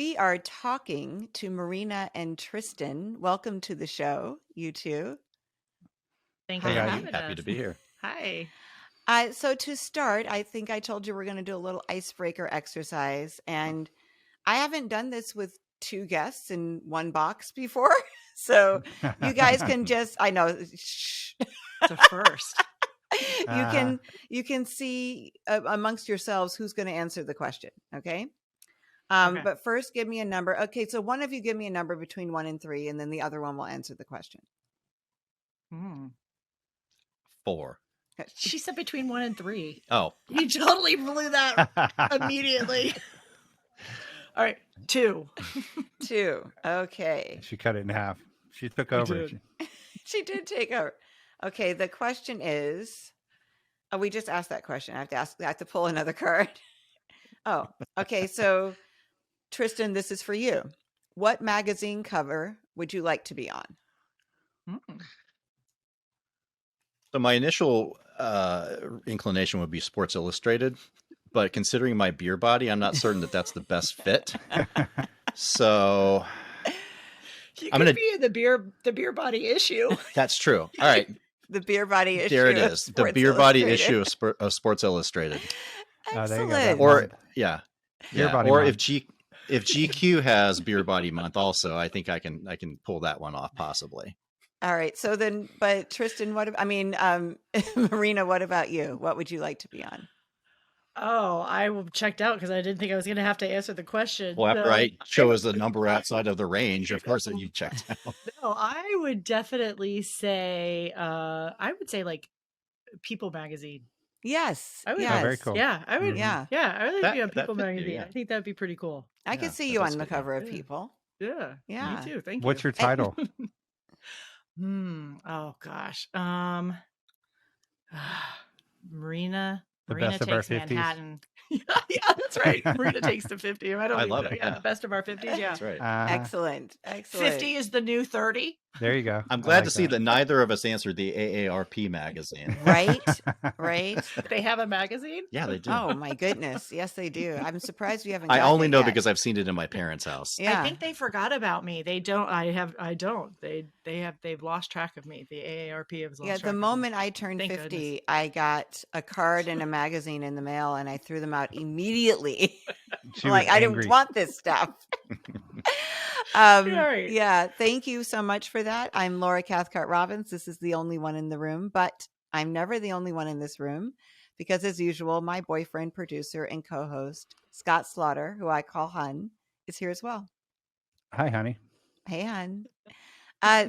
We are talking to Myrina and Tristan. Welcome to the show, you two. Thank Hey you for guys. having Happy us. to be here. Hi. So to start, I think I told you we're going to do a little icebreaker exercise, and I haven't done this with two guests in one box before, so you guys can I know, shh. It's a first. You can see amongst yourselves who's going to answer the question. Okay. Okay. But first, give me a number. Okay, so one of you give me a number between 1 and 3, and then the other one will answer the question. 4. She said between 1 and 3. Oh, You totally blew that immediately. All right. 2. 2. Okay. She cut it in half. She took I over. did. She did take over. Okay, the question is, we just asked that question. I have to pull another card. Oh, okay. So Tristan, this is for you. What magazine cover would you like to be on? so my initial inclination would be Sports Illustrated, but considering my beer body, I'm not certain that that's the best fit. So You I'm could gonna- be in the beer body issue. that's true. All right, The beer body issue. there it of is. The Sports beer body Illustrated. issue of Sports Illustrated. Oh, there you go. Excellent. That Or month. yeah, Beer yeah. body Or month. if GQ has Beer Body Month, also, I think I can pull that one off possibly. All right. So then, but Tristan, Myrina, what about you? What would you like to be on? Oh, I checked out because I didn't think I was going to have to answer the question. Well, after No, I show us the number outside of the range, of course, then you checked out. No, I would definitely say, like People magazine. Yes. I would. Yes. very cool. Yeah, I would. Mhm. Yeah. Yeah, I would like to be on That People fits you, magazine. yeah. I think that'd be pretty cool. I Yeah, could see that you does on the fit you. cover of Yeah. People. Yeah. Yeah. Me too. Thank you. What's your title? Oh gosh. Myrina. The Myrina best of our takes 50s? Manhattan. yeah, that's right. Myrina takes the 50. I don't I even love know. it, Yeah, yeah. the best of our 50s. Yeah. That's right. Excellent. Excellent. 50 is the new 30. There you go. I'm I glad like to see that neither of us answered the AARP magazine. Right. Right. They have a magazine? Yeah, they do. Oh my goodness. Yes, they do. I'm surprised we haven't. I gotten only it know yet. because I've seen it in my parents' house. Yeah. I think they forgot about me. They don't. I don't. They've lost track of me. The AARP has lost Yeah, track the of me. moment I turned Thank 50, goodness. I got a card and a magazine in the mail, and I threw them out immediately. She Like, was I angry. didn't want this stuff. Right. Yeah, thank you so much for that. I'm Laura Cathcart Robbins. This is the only one in the room, but I'm never the only one in this room because, as usual, my boyfriend, producer, and co-host, Scott Slaughter, who I call Hun, is here as well. Hi, honey. Hey, Hun.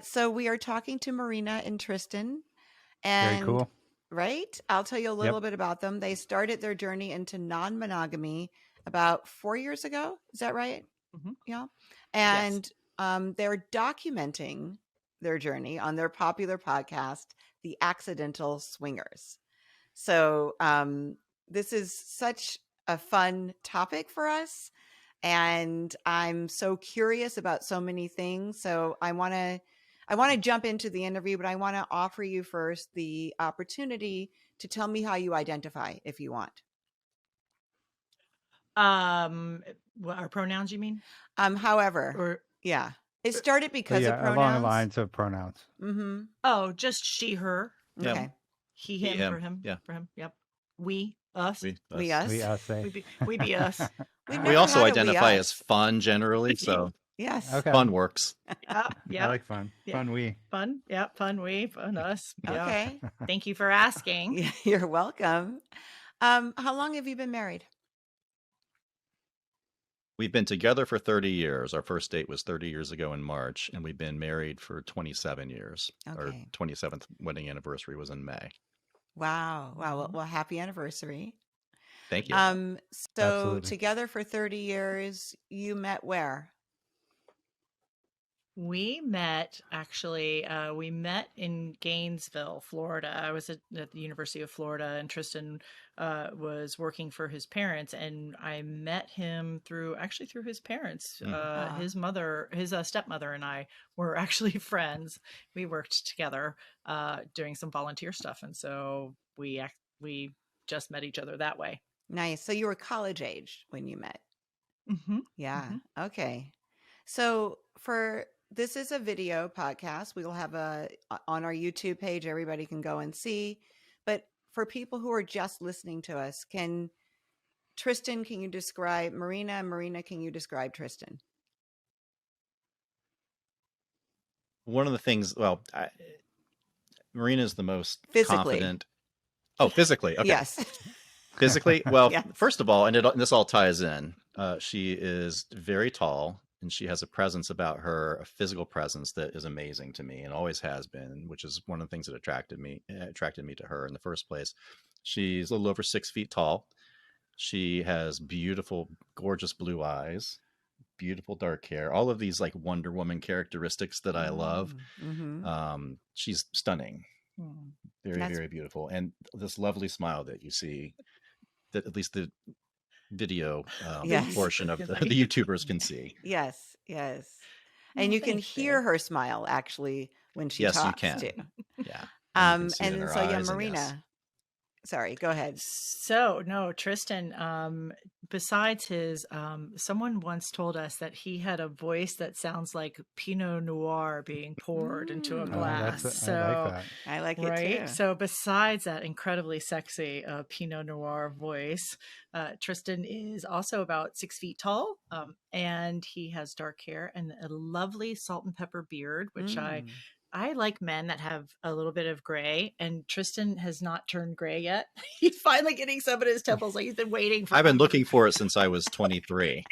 So we are talking to Myrina and Tristan. Very And cool. right? I'll tell you a little bit about them. They started their journey into non-monogamy about 4 years ago. Is that right? Mhm. Yeah. And they're documenting their journey on their popular podcast, The Accidental Swingers. So this is such a fun topic for us. And I'm so curious about so many things. So I want to jump into the interview, but I want to offer you first the opportunity to tell me how you identify if you want. What are pronouns? You mean? However, Or yeah, it started So because of yeah, pronouns. along the lines of pronouns. Mm-hmm. oh, just she, her, Yeah. Okay. he, He, him, him. for him, Yeah. for him. Yep. We, us. We us. We say. We be us. We've We never also had a identify us. as fun generally, so Yes. Okay. fun works. Yeah. I like fun. Yeah. Fun we. Fun. Yeah. Fun. We. Fun. Us. Yeah. Okay. Thank you for asking. Yeah, you're welcome. How long have you been married? We've been together for 30 years. Our first date was 30 years ago in March, and we've been married for 27 years. Our Okay. 27th wedding anniversary was in May. Wow. Wow. Well, happy anniversary. Thank you. So Absolutely. together for 30 years, you met where? We met we met in Gainesville, Florida. I was at the University of Florida, and Tristan was working for his parents, and I met him through his parents. His mother, his stepmother, and I were actually friends. We worked together doing some volunteer stuff, and so we just met each other that way. Nice. So you were college age when you met. Mm-hmm. Yeah. Mm-hmm. Okay. So for this is a video podcast. We will have on our YouTube page. Everybody can go and see. But for people who are just listening to us, Tristan, can you describe Myrina? And Myrina, can you describe Tristan? One of the things, well, Marina is the most Physically. confident. Oh, physically. Okay. Yes. Physically, well, Yes. first of all, and this all ties in. She is very tall, and she has a presence about her, a physical presence that is amazing to me, and always has been, which is one of the things that attracted me to her in the first place. She's a little over 6 feet tall. She has beautiful, gorgeous blue eyes, beautiful dark hair, all of these like Wonder Woman characteristics that I love. Mm-hmm. She's stunning, very, That's very beautiful, and this lovely smile that you see, that at least the video yes. portion of the YouTubers can see. Yes. Yes. Oh, And you can thanks, hear babe. her smile actually when she Yes, you talks can. too. Yeah, and you can see it in And her so yeah, eyes. And Myrina. yes, Sorry, go ahead. So no, Tristan, besides his, someone once told us that he had a voice that sounds like Pinot Noir being poured into a Mm. glass. I like So, that. I like it right. too. So besides that incredibly sexy Pinot Noir voice, Tristan is also about 6 feet tall, and he has dark hair and a lovely salt and pepper beard, which Mm. I like men that have a little bit of gray, and Tristan has not turned gray yet. He's finally getting some at his temples. Like he's been waiting for. I've been looking for it since I was 23.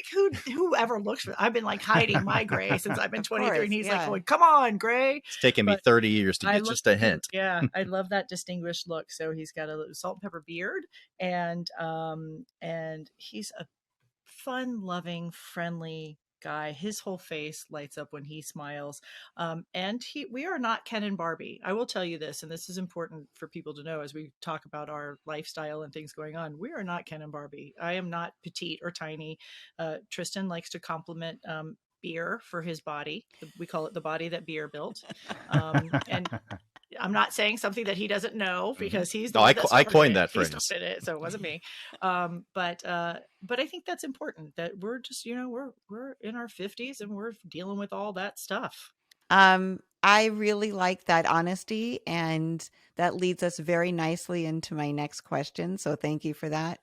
Whoever looks for it. I've been like hiding my gray since I've been 23, course, and he's like yeah. going, "Come on, gray!" It's taken me But 30 years to I get look just a cute. hint. Yeah, I love that distinguished look. So he's got a salt and pepper beard, and he's a fun, loving, friendly guy. His whole face lights up when he smiles. And we are not Ken and Barbie. I will tell you this, and this is important for people to know as we talk about our lifestyle and things going on. We are not Ken and Barbie. I am not petite or tiny. Tristan likes to compliment beer for his body. We call it the body that beer built. And I'm not saying something that he doesn't know because he's the No, one that I started coined it. that He phrase. started it, so it wasn't me. But I think that's important that we're just, we're in our 50s and we're dealing with all that stuff. I really like that honesty, and that leads us very nicely into my next question. So thank you for that.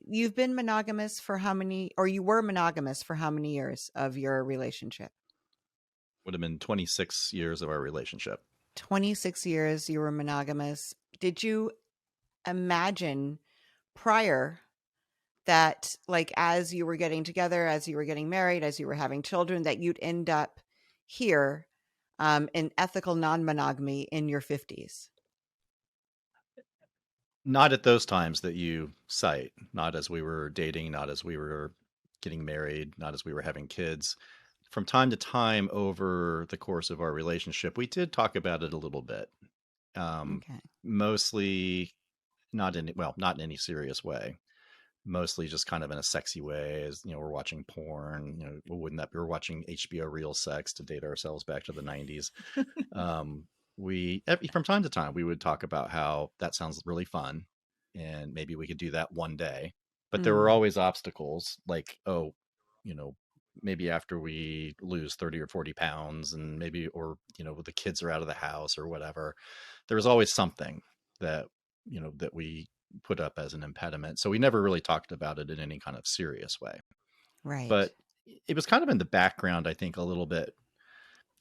You've been monogamous for how many, or you were monogamous for how many years of your relationship? Would have been 26 years of our relationship. 26 years you were monogamous. Did you imagine prior that, like, as you were getting together, as you were getting married, as you were having children, that you'd end up here in ethical non-monogamy in your 50s? Not at those times that you cite, not as we were dating, not as we were getting married, not as we were having kids. From time to time over the course of our relationship, we did talk about it a little bit. Okay. Mostly not in any serious way. Mostly just kind of in a sexy way, as we're watching porn. Wouldn't that we were watching HBO Real Sex to date ourselves back to the 90s. We from time to time we would talk about how that sounds really fun, and maybe we could do that one day. But there were always obstacles, like maybe after we lose 30 or 40 pounds, and maybe the kids are out of the house or whatever. There was always something that that we put up as an impediment. So we never really talked about it in any kind of serious way. Right. But it was kind of in the background, I think, a little bit.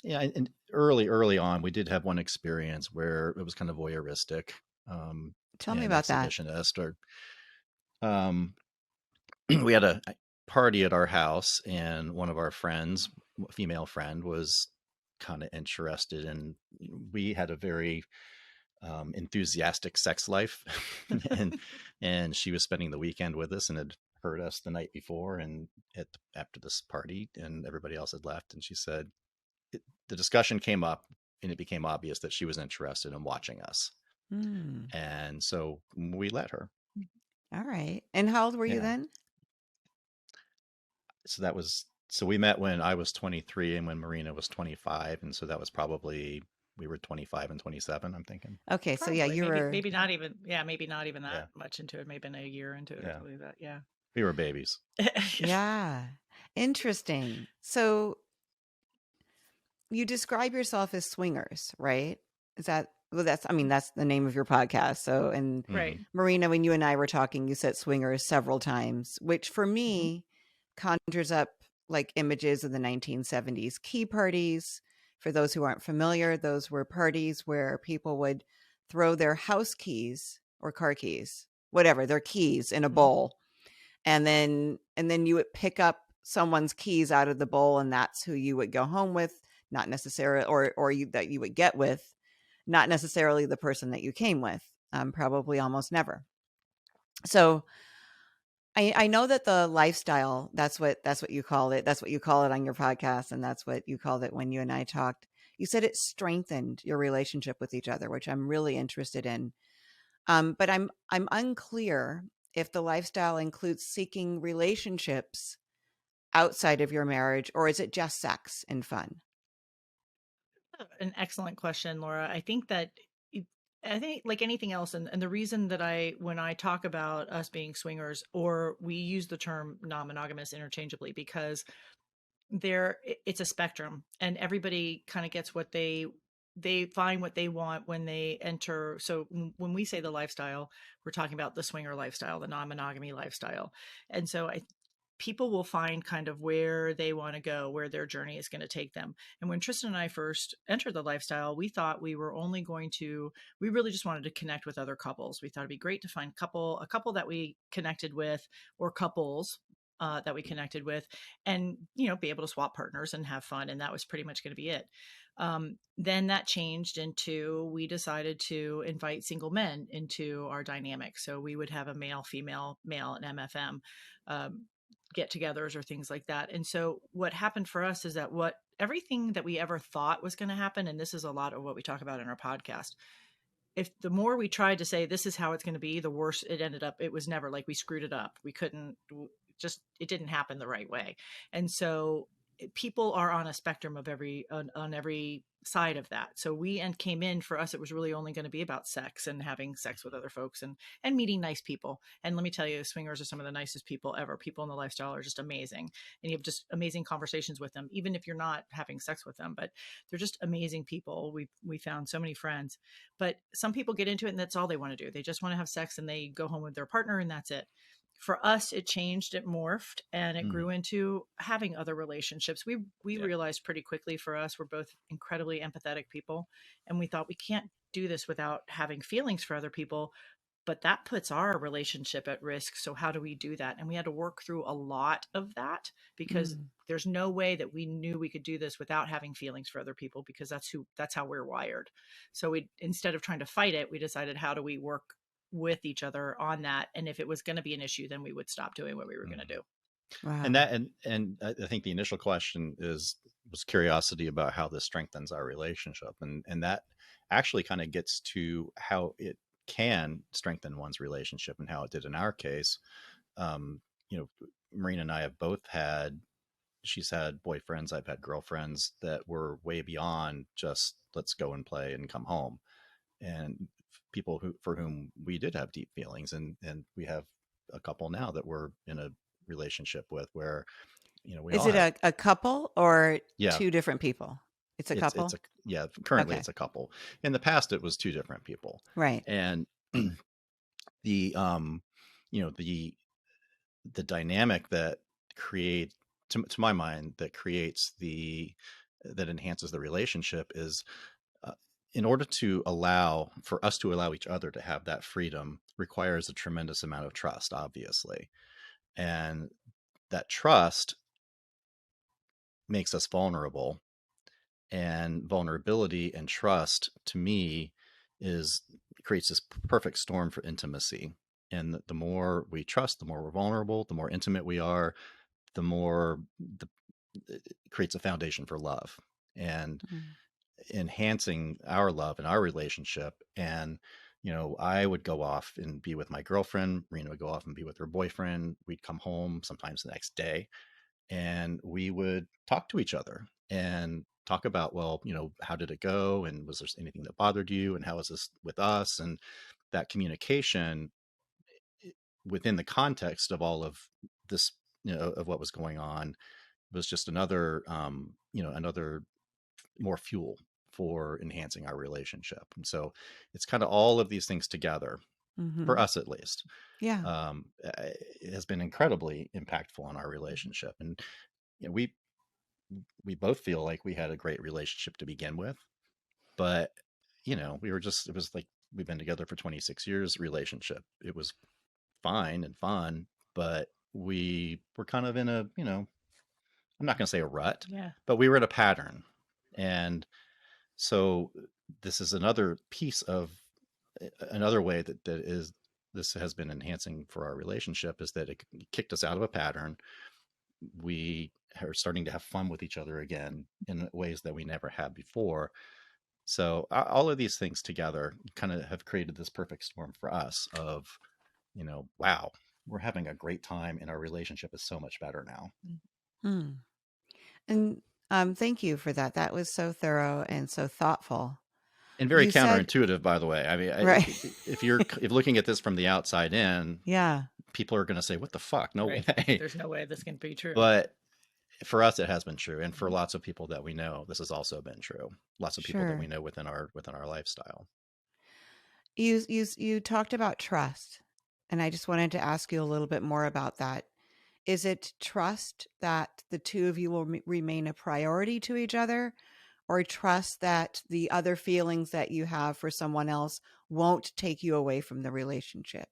Yeah, and early on, we did have one experience where it was kind of voyeuristic. Tell me and about that. exhibitionist. Or we had a party at our house, and one of our friends, a female friend, was kind of interested, and we had a very enthusiastic sex life, and she was spending the weekend with us and had heard us the night before and after this party, and everybody else had left, and she said the discussion came up, and it became obvious that she was interested in watching us. And so we let her. All right. And how old were you then? So we met when I was 23 and when Myrina was 25, and so that was probably, we were 25 and 27, I'm thinking. Okay, so yeah, you were maybe not even that much into it. Maybe been a year into it. Yeah. Or that. Yeah. We were babies. Yeah. Interesting. So you describe yourself as swingers, right? Is that, well, that's, I mean, that's the name of your podcast. So, and Right. Myrina, when you and I were talking, you said swingers several times, which for Mhm. me conjures up like images of the 1970s key parties. For those who aren't familiar, those were parties where people would throw their house keys or car keys, whatever, their keys in a Mhm. bowl. And then you would pick up someone's keys out of the bowl, and that's who you would go home with, not necessarily, or you, that you would get with, not necessarily the person that you came with, probably almost never. So I know that the lifestyle, that's what you call it. That's what you call it on your podcast, and that's what you called it when you and I talked. You said it strengthened your relationship with each other, which I'm really interested in. But I'm unclear if the lifestyle includes seeking relationships outside of your marriage, or is it just sex and fun? An excellent question, Laura. I think that I think like anything else, and the reason that when I talk about us being swingers, or we use the term non-monogamous interchangeably, because it's a spectrum, and everybody kind of gets what they find what they want when they enter. So when we say the lifestyle, we're talking about the swinger lifestyle, the non-monogamy lifestyle. And so people will find kind of where they want to go, where their journey is going to take them. And when Tristan and I first entered the lifestyle, we thought we were only we really just wanted to connect with other couples. We thought it'd be great to find a couple that we connected with, or couples that we connected with, and be able to swap partners and have fun. And that was pretty much going to be it. Then that changed into, we decided to invite single men into our dynamic. So we would have a male, female, male, and MFM get-togethers or things like that. And so what happened for us is that everything that we ever thought was going to happen, and this is a lot of what we talk about in our podcast, if the more we tried to say this is how it's going to be, the worse it ended up. It was never like we screwed it up. We couldn't just, it didn't happen the right way. And so people are on a spectrum of on every side of that. So came in, for us, it was really only going to be about sex and having sex with other folks, and meeting nice people. And let me tell you, swingers are some of the nicest people ever. People in the lifestyle are just amazing, and you have just amazing conversations with them, even if you're not having sex with them. But they're just amazing people. We found so many friends. But some people get into it and that's all they want to do. They just want to have sex and they go home with their partner, and that's it. For us, it changed, it morphed, and it grew into having other relationships. We Yeah. realized pretty quickly, for us, we're both incredibly empathetic people, and we thought we can't do this without having feelings for other people, but that puts our relationship at risk. So how do we do that? And we had to work through a lot of that, because Mm. there's no way that we knew we could do this without having feelings for other people, because that's how we're wired. So instead of trying to fight it, we decided, how do we work with each other on that? And if it was going to be an issue, then we would stop doing what we were going to do. Wow. And I think the initial question was curiosity about how this strengthens our relationship, and that actually kind of gets to how it can strengthen one's relationship and how it did in our case. Um, Marina and I have both had. She's had boyfriends, I've had girlfriends that were way beyond just let's go and play and come home, and people for whom we did have deep feelings, and we have a couple now that we're in a relationship with, where we Is all it have. a couple or Yeah, two different people? It's a it's couple? a yeah, currently Okay. it's a couple. In the past it was two different people. Right. And the you know the dynamic that create to my mind that creates the that enhances the relationship is, uh, in order to allow for us to allow each other to have that freedom requires a tremendous amount of trust, obviously. And that trust makes us vulnerable, and vulnerability and trust, to me, is creates this perfect storm for intimacy. And the more we trust, the more we're vulnerable, the more intimate we are, the more it creates a foundation for love and Mm. enhancing our love and our relationship. And I would go off and be with my girlfriend, Rena would go off and be with her boyfriend, we'd come home sometimes the next day, and we would talk to each other and talk about, well, how did it go, and was there anything that bothered you, and how is this with us? And that communication within the context of all of this, of what was going on, was just another, another more fuel for enhancing our relationship. And so it's kind of all of these things together, for us at least, Yeah. it has been incredibly impactful on our relationship. And we both feel like we had a great relationship to begin with, but we were just, it was like, we've been together for 26 years relationship. It was fine and fun, but we were kind of in a, I'm not going to say a rut, Yeah. but we were in a pattern. And so this is another piece of another way that this has been enhancing for our relationship, is that it kicked us out of a pattern. We are starting to have fun with each other again in ways that we never had before. So all of these things together kind of have created this perfect storm for us of, wow, we're having a great time and our relationship is so much better now. Hmm. And thank you for that. That was so thorough and so thoughtful. And very You said, counterintuitive, by the way. I mean, right. if you're looking at this from the outside in, Yeah. people are going to say, "What the fuck? No Right. way." There's no way this can be true. But for us, it has been true, and for lots of people that we know, this has also been true. Lots of people that we Sure. know within our lifestyle. You talked about trust, and I just wanted to ask you a little bit more about that. Is it trust that the two of you will remain a priority to each other, or trust that the other feelings that you have for someone else won't take you away from the relationship?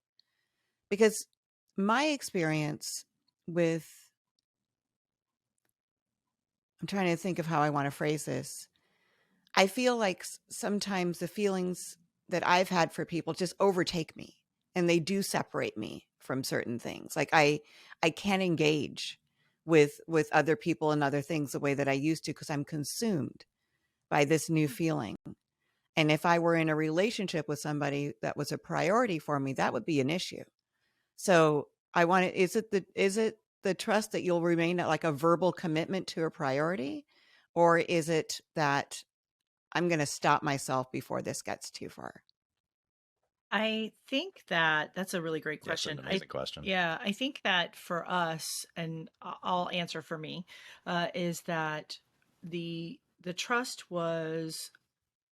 Because my experience with, I'm trying to think of how I want to phrase this. I feel like sometimes the feelings that I've had for people just overtake me, and they do separate me from certain things. Like I can't engage with other people and other things the way that I used to, because I'm consumed by this new feeling. And if I were in a relationship with somebody that was a priority for me, that would be an issue. So I want to, is it the trust that you'll remain at like a verbal commitment to a priority? Or is it that I'm going to stop myself before this gets too far? I think that that's a really great That's question. an amazing question. Yeah, I think that for us, and I'll answer for me, is that the trust was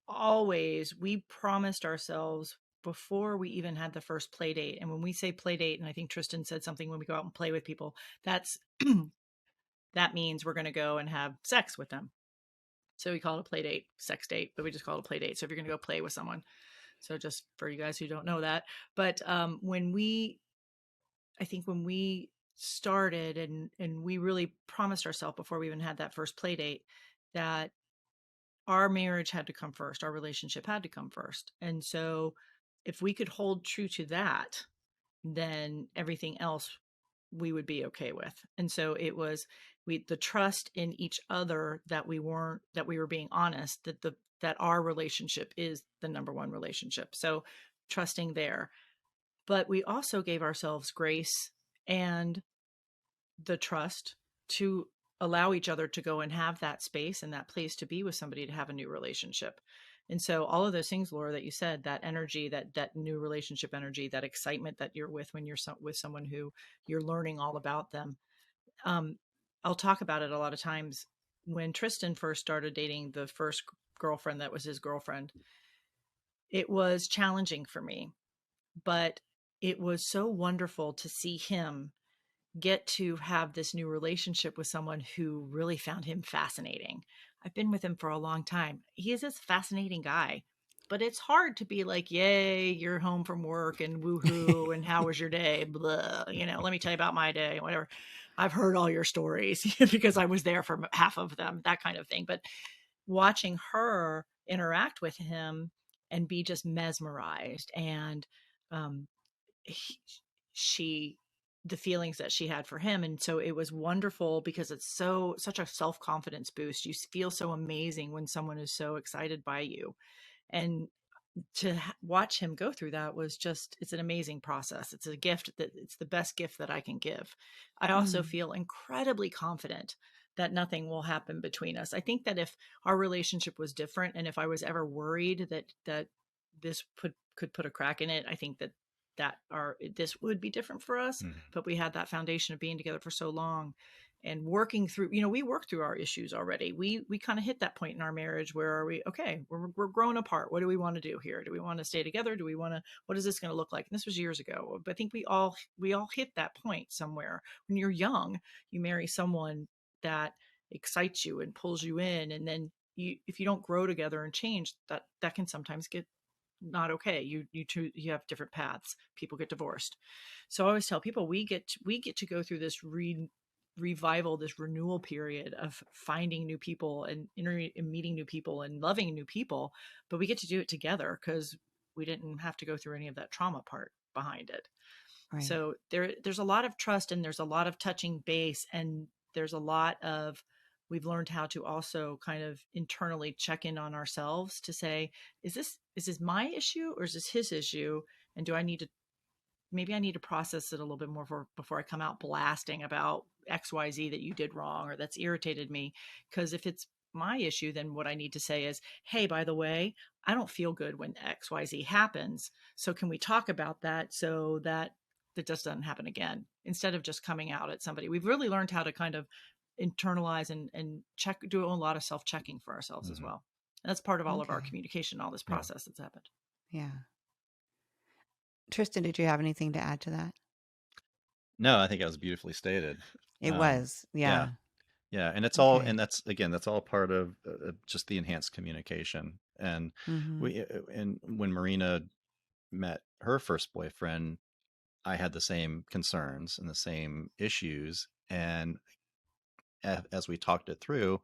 always, we promised ourselves before we even had the first play date. And when we say play date, and I think Tristan said something, when we go out and play with people, that's that means we're going to go and have sex with them. So we call it a play date, sex date, but we just call it a play date. So if you're going to go play with someone, so just for you guys who don't know that, but I think when we started and we really promised ourselves before we even had that first play date that our marriage had to come first, our relationship had to come first. And so if we could hold true to that, then everything else we would be okay with. And so it was the trust in each other that we were being honest, that our relationship is the number one relationship. So trusting there. But we also gave ourselves grace and the trust to allow each other to go and have that space and that place to be with somebody, to have a new relationship. And so all of those things, Laura, that you said, that energy, that new relationship energy, that excitement that you're with when you're with someone who you're learning all about them. I'll talk about it a lot of times. When Tristan first started dating the first girlfriend that was his girlfriend, it was challenging for me, but it was so wonderful to see him get to have this new relationship with someone who really found him fascinating. I've been with him for a long time. He is this fascinating guy, but it's hard to be like, yay, you're home from work and woohoo, and how was your day? Blah, let me tell you about my day, whatever. I've heard all your stories because I was there for half of them, that kind of thing. But watching her interact with him and be just mesmerized, and um, he, she the feelings that she had for him. And so it was wonderful because it's such a self-confidence boost. You feel so amazing when someone is so excited by you. And to watch him go through that was just, it's an amazing process. It's a gift, that it's the best gift that I can give. I also feel incredibly confident that nothing will happen between us. I think that if our relationship was different, and if I was ever worried that this could put a crack in it, I think that that this would be different for us, Mhm. but we had that foundation of being together for so long and working through, we worked through our issues already. We kind of hit that point in our marriage where we're growing apart. What do we want to do here? Do we want to stay together? What is this going to look like? And this was years ago, but I think we all hit that point somewhere. When you're young, you marry someone that excites you and pulls you in, and then if you don't grow together and change, that can sometimes get not okay. You have different paths. People get divorced. So I always tell people we get to go through this revival, this renewal period of finding new people and meeting new people and loving new people, but we get to do it together because we didn't have to go through any of that trauma part behind it. Right. So there's a lot of trust, and there's a lot of touching base, and there's a lot of, we've learned how to also kind of internally check in on ourselves to say, is this my issue or is this his issue? And maybe I need to process it a little bit more before I come out blasting about XYZ that you did wrong or that's irritated me. Because if it's my issue, then what I need to say is, hey, by the way, I don't feel good when XYZ happens. So can we talk about that so that just doesn't happen again, instead of just coming out at somebody? We've really learned how to kind of internalize and do a lot of self-checking for ourselves as well. And that's part of all of our communication, all this process that's happened. Yeah. Tristan, did you have anything to add to that? No, I think that was beautifully stated. It was. Yeah. Yeah. And it's all, and that's all part of just the enhanced communication. And and when Myrina met her first boyfriend, I had the same concerns and the same issues. And as we talked it through,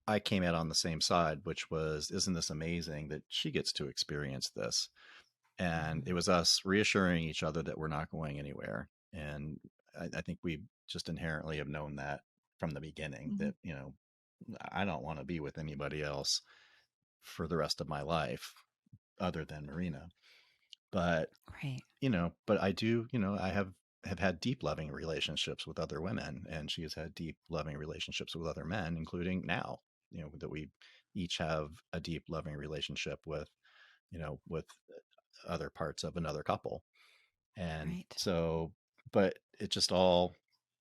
I came out on the same side, which was, isn't this amazing that she gets to experience this? And it was us reassuring each other that we're not going anywhere. And I think we just inherently have known that from the beginning, that, I don't want to be with anybody else for the rest of my life other than Myrina. But, but I do, I have had deep loving relationships with other women, and she has had deep loving relationships with other men, including now, that we each have a deep loving relationship with, with other parts of another couple. And so, but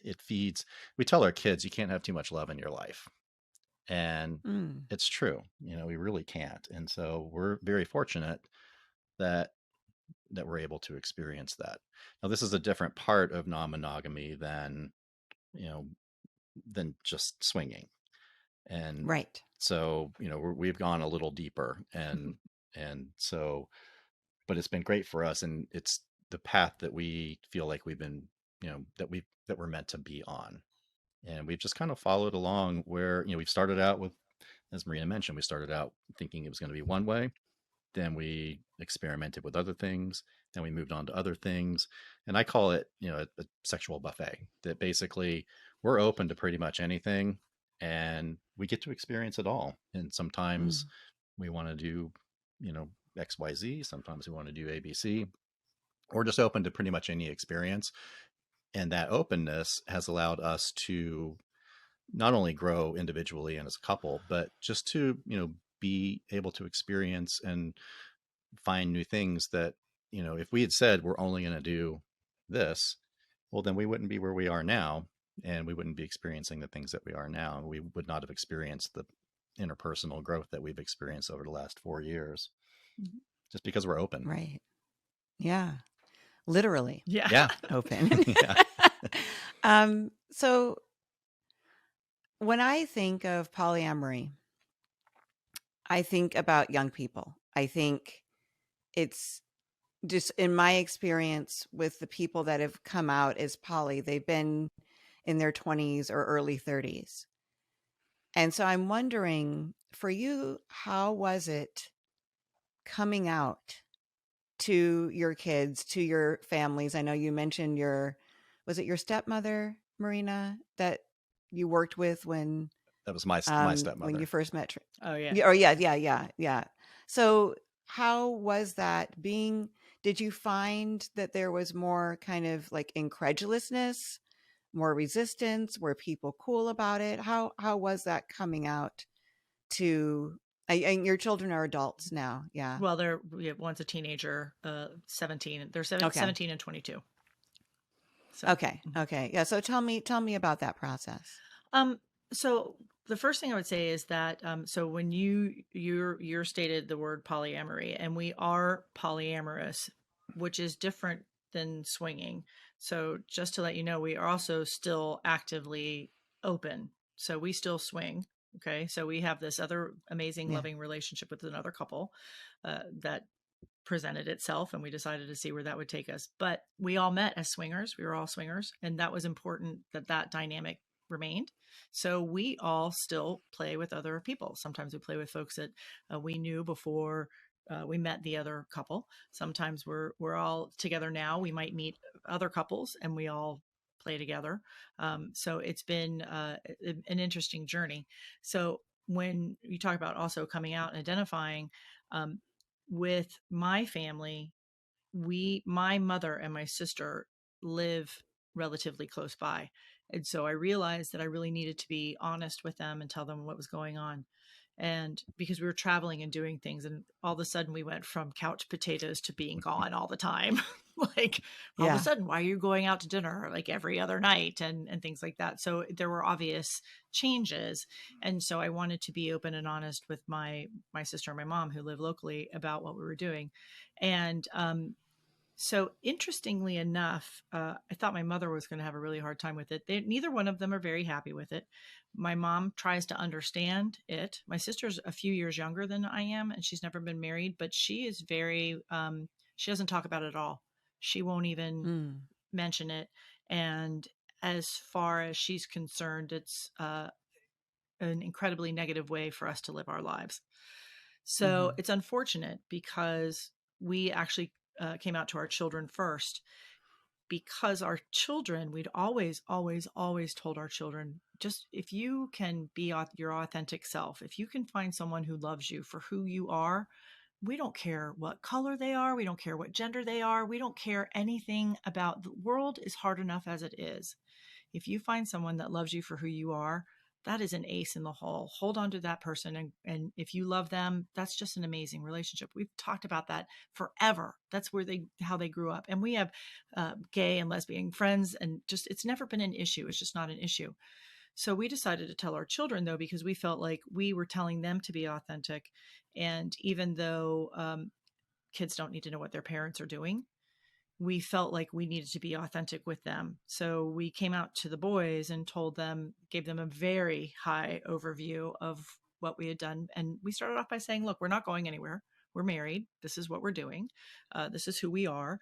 it feeds, we tell our kids, you can't have too much love in your life. And it's true, we really can't. And so we're very fortunate that we're able to experience that. Now, this is a different part of non-monogamy than just swinging. And so, we've gone a little deeper, and so, but it's been great for us, and it's the path that we feel like we've been, that we're meant to be on. And we've just kind of followed along where, we've started out with, as Myrina mentioned, we started out thinking it was going to be one way. Then we experimented with other things. Then we moved on to other things. And I call it, a sexual buffet, that basically we're open to pretty much anything, and we get to experience it all. And sometimes we want to do, XYZ. Sometimes we want to do ABC. We're just open to pretty much any experience. And that openness has allowed us to not only grow individually and as a couple, but just to, be able to experience and find new things that, if we had said we're only going to do this, well, then we wouldn't be where we are now, and we wouldn't be experiencing the things that we are now. And we would not have experienced the interpersonal growth that we've experienced over the last 4 years, just because we're open. Right. Yeah. Literally. Yeah. Open. So when I think of polyamory, I think about young people. I think it's just, in my experience with the people that have come out as poly, they've been in their 20s or early 30s. And so I'm wondering, for you, how was it coming out to your kids, to your families? I know you mentioned was it your stepmother, Myrina, that you worked with when... That was my stepmother. When you first met. Oh, yeah. Yeah. So how was that did you find that there was more kind of like incredulousness, more resistance? Were people cool about it? How was that coming out to And your children are adults now. Yeah. Well, one's a teenager, 17. They're Okay. 17 and 22. So, Okay. Okay. Yeah. So tell me about that process. So the first thing I would say is that so when you're stated the word polyamory, and we are polyamorous, which is different than swinging. So just to let you know, we are also still actively open. So we still swing. Okay. So we have this other amazing, Yeah. loving relationship with another couple that presented itself, and we decided to see where that would take us. But we all met as swingers. We were all swingers, and that was important that dynamic remained. So we all still play with other people. Sometimes we play with folks that we knew before we met the other couple. Sometimes we're all together now. We might meet other couples and we all play together. So it's been an interesting journey. So when you talk about also coming out and identifying, with my family, my mother and my sister live relatively close by. And so I realized that I really needed to be honest with them and tell them what was going on. And because we were traveling and doing things, and all of a sudden we went from couch potatoes to being gone all the time. Like all of a sudden, why are you going out to dinner like every other night and things like that? So there were obvious changes. And so I wanted to be open and honest with my sister and my mom, who live locally, about what we were doing. And so interestingly enough, I thought my mother was going to have a really hard time with it. Neither one of them are very happy with it. My mom tries to understand it. My sister's a few years younger than I am, and she's never been married, but she is very, she doesn't talk about it at all. She won't even mention it. And as far as she's concerned, it's an incredibly negative way for us to live our lives. So it's unfortunate because we actually came out to our children first, because our children, we'd always told our children, just if you can be your authentic self, if you can find someone who loves you for who you are, we don't care what color they are. We don't care what gender they are. We don't care anything about the world is hard enough as it is. If you find someone that loves you for who you are, that is an ace in the hole. Hold on to that person. And if you love them, that's just an amazing relationship. We've talked about that forever. That's how they grew up. And we have gay and lesbian friends, and just, it's never been an issue. It's just not an issue. So we decided to tell our children, though, because we felt like we were telling them to be authentic. And even though kids don't need to know what their parents are doing, we felt like we needed to be authentic with them. So we came out to the boys and gave them a very high overview of what we had done. And we started off by saying, look, we're not going anywhere. We're married. This is what we're doing. This is who we are.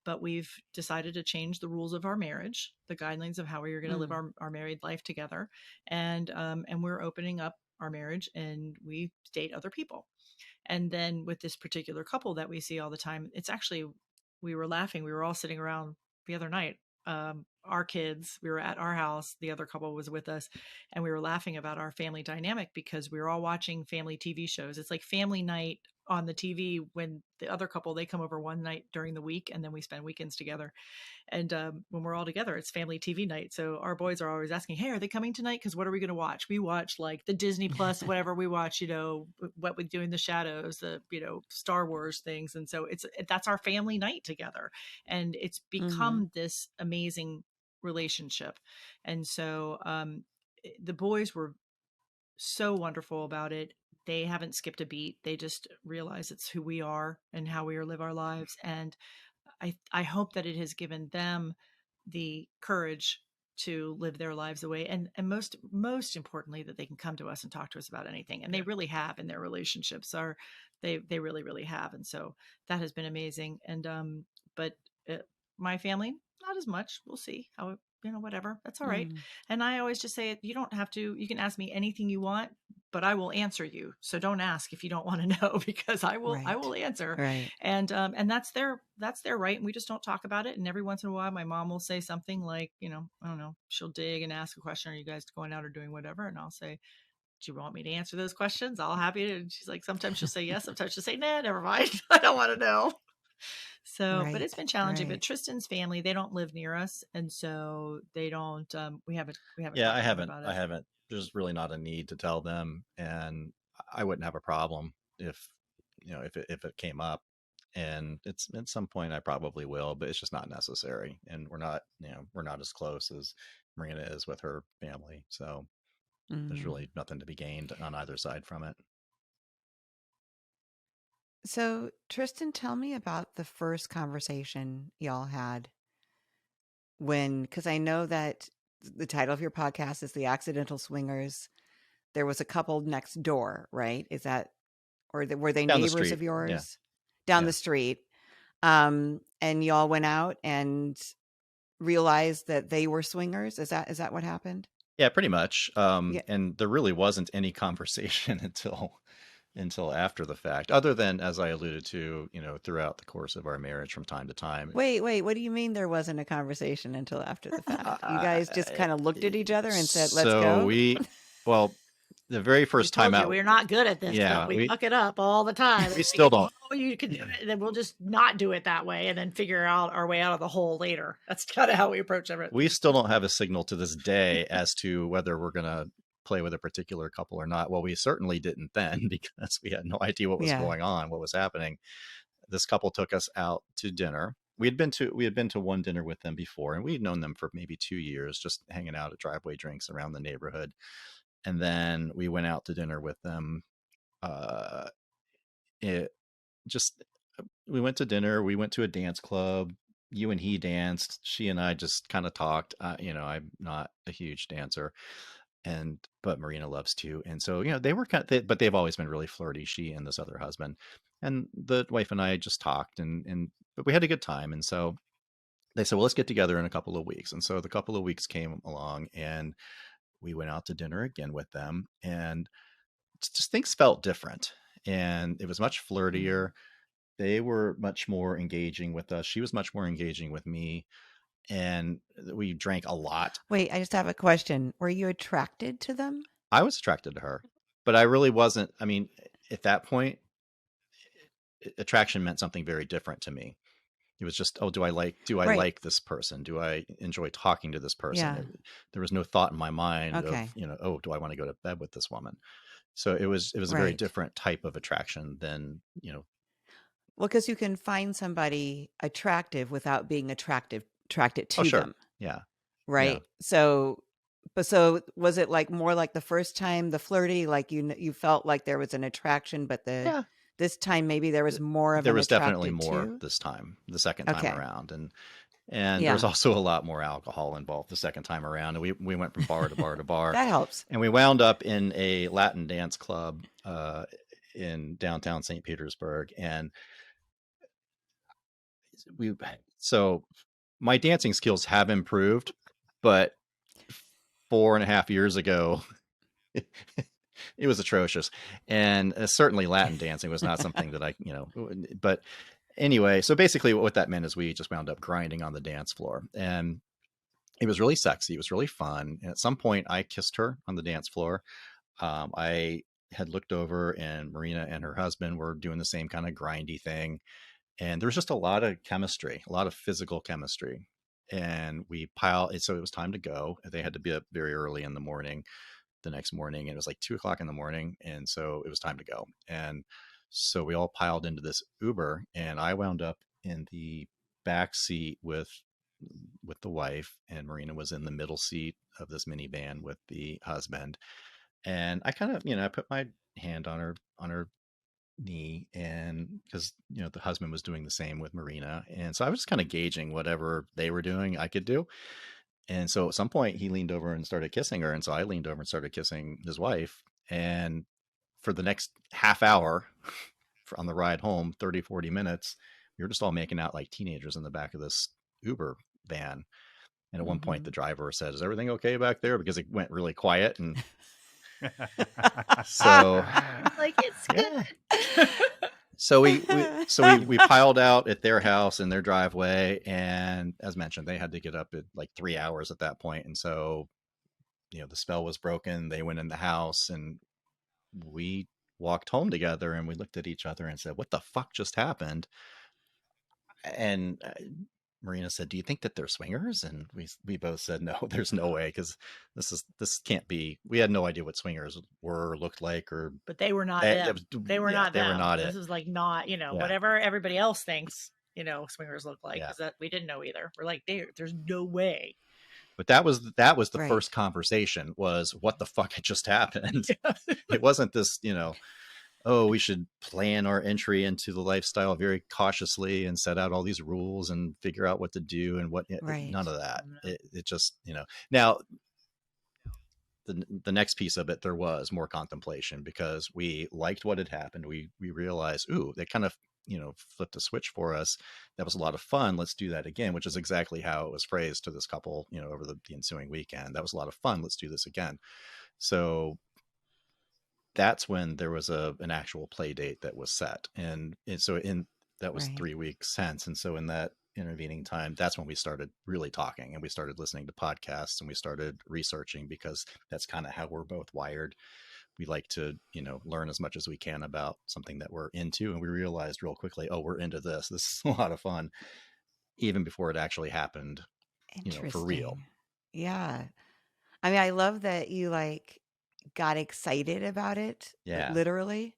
But we've decided to change the rules of our marriage, the guidelines of how we are going to live our married life together. And we're opening up our marriage, and we date other people. And then with this particular couple that we see all the time, it's actually, we were laughing. We were all sitting around the other night. Our kids, we were at our house. The other couple was with us, and we were laughing about our family dynamic because we were all watching family TV shows. It's like family night on the TV when the other couple, they come over one night during the week, and then we spend weekends together. And when we're all together, it's family TV night. So our boys are always asking, hey, are they coming tonight? Because what are we going to watch? We watch like the Disney Plus, whatever we watch, What We Do in the Shadows, the, Star Wars things. And so that's our family night together. And it's become this amazing relationship. And so the boys were so wonderful about it. They haven't skipped a beat. They just realize it's who we are and how we live our lives. And I hope that it has given them the courage to live their lives away, and most importantly, that they can come to us and talk to us about anything. And they really have in their relationships. They really, really have. And so that has been amazing. And but my family, not as much. We'll see how it, whatever. That's all right. And I always just say, you don't have to. You can ask me anything you want, but I will answer you. So don't ask if you don't want to know, because I will answer. Right. And that's their right. And we just don't talk about it. And every once in a while, my mom will say something like, I don't know, she'll dig and ask a question. Are you guys going out or doing whatever? And I'll say, do you want me to answer those questions? I'll happy to. And she's like, sometimes she'll say yes, sometimes she'll say, nah, never mind. I don't want to know. So, but it's been challenging. But Tristan's family, they don't live near us, and so they don't. We haven't. Yeah, I talked haven't. about it. I haven't. There's really not a need to tell them, and I wouldn't have a problem if if it came up, and it's at some point I probably will, but it's just not necessary, and we're not as close as Marina is with her family, so there's Mm. really nothing to be gained on either side from it. So, Tristan, tell me about the first conversation y'all had because I know that the title of your podcast is The Accidental Swingers. There was a couple next door, right? Is that, were they Down the neighbors street, of yeah, yours down yeah. the street? And y'all went out and realized that they were swingers. Is that what happened? Yeah, pretty much. Yeah. And there really wasn't any conversation until after the fact, other than, as I alluded to, throughout the course of our marriage from time to time. Wait. What do you mean there wasn't a conversation until after the fact? You Uh, guys just kind of looked at each other and said, "Let's so go." well, the very We first told time you out, we're not good at this yeah, stuff. We fuck it up all the time. we still don't. Oh, you can do it, and then we'll just not do it that way, and then figure out our way out of the hole later. That's kind of how we approach everything. We still don't have a signal to this day as to whether we're going to play with a particular couple or not. Well, we certainly didn't then, because we had no idea what was going on, what was happening. This couple took us out to dinner. We had been to one dinner with them before, and we'd known them for maybe 2 years, just hanging out at driveway drinks around the neighborhood. And then we went out to dinner with them. It just We went to dinner. We went to a dance club. You and he danced. She and I just kind of talked. I'm not a huge dancer, but Marina loves to. And so, they were but they've always been really flirty, she and this other husband. And the wife and I just talked, but we had a good time. And so they said, well, let's get together in a couple of weeks. And so the couple of weeks came along, and we went out to dinner again with them, and just things felt different. And it was much flirtier. They were much more engaging with us. She was much more engaging with me. And we drank a lot. Wait, I just have a question. Were you attracted to them? I was attracted to her, but I really wasn't. I mean, at that point, attraction meant something very different to me. It was just, oh, do I like this person? Do I enjoy talking to this person? Yeah. There was no thought in my mind Okay. of, oh, do I want to go to bed with this woman? So it was a very different type of attraction than, Well, because you can find somebody attractive without being attracted to sure. them. Yeah. Right. Yeah. So was it like more like the first time, the flirty, like you felt like there was an attraction, but this time maybe there was more of there an was definitely attracted more to? this time, the second time around. And Yeah. there's also a lot more alcohol involved the second time around. And we went from bar to bar to bar. That helps. And we wound up in a Latin dance club in downtown St. Petersburg. And so my dancing skills have improved, but 4.5 years ago, it was atrocious. And certainly Latin dancing was not something that but anyway, so basically what that meant is we just wound up grinding on the dance floor, and it was really sexy. It was really fun. And at some point I kissed her on the dance floor. I had looked over, and Marina and her husband were doing the same kind of grindy thing. And there was just a lot of chemistry, a lot of physical chemistry. And so it was time to go. They had to be up very early in the morning, the next morning. And it was like 2:00 in the morning. And so it was time to go. And so we all piled into this Uber, and I wound up in the back seat with the wife, and Marina was in the middle seat of this minivan with the husband. And I kind of, I put my hand on her knee, and because the husband was doing the same with Marina, and so I was just kind of gauging whatever they were doing I could do. And so at some point he leaned over and started kissing her, and so I leaned over and started kissing his wife. And for the next half hour on the ride home, 30-40 minutes, we were just all making out like teenagers in the back of this Uber van. And at one point the driver said, "Is everything okay back there?" Because it went really quiet. And so like, it's good. So we piled out at their house in their driveway, and as mentioned, they had to get up at like 3 hours at that point. And so, the spell was broken. They went in the house, and we walked home together, and we looked at each other and said, "What the fuck just happened?" And Myrina said, "Do you think that they're swingers?" And we both said, "No, there's no way, because this can't be." We had no idea what swingers were or looked like, or But they were not that them. was, They were yeah, not they were them. not This it. is like not, you know, Yeah, whatever everybody else thinks, you know, swingers look like, yeah. because that we didn't know either. We're like, there's no way. But that was the Right. first conversation, was what the fuck had just happened. Yeah. It wasn't this, oh, we should plan our entry into the lifestyle very cautiously and set out all these rules and figure out what to do and what. Right. None of that. No. It just, now the next piece of it, there was more contemplation, because we liked what had happened. We realized, ooh, they kind of, flipped a switch for us. That was a lot of fun. Let's do that again, which is exactly how it was phrased to this couple, over the ensuing weekend. That was a lot of fun. Let's do this again. So that's when there was an actual play date that was set. And so that was Right. 3 weeks since. And so in that intervening time, that's when we started really talking, and we started listening to podcasts, and we started researching, because that's kind of how we're both wired. We like to, learn as much as we can about something that we're into. And we realized real quickly, oh, we're into this. This is a lot of fun, even before it actually happened, for real. Interesting. Yeah. I mean, I love that you like got excited about it, Yeah. literally,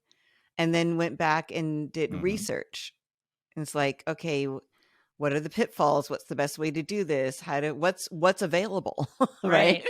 and then went back and did Mhm. research. And it's like, okay, what are the pitfalls? What's the best way to do this? What's available, right? Right.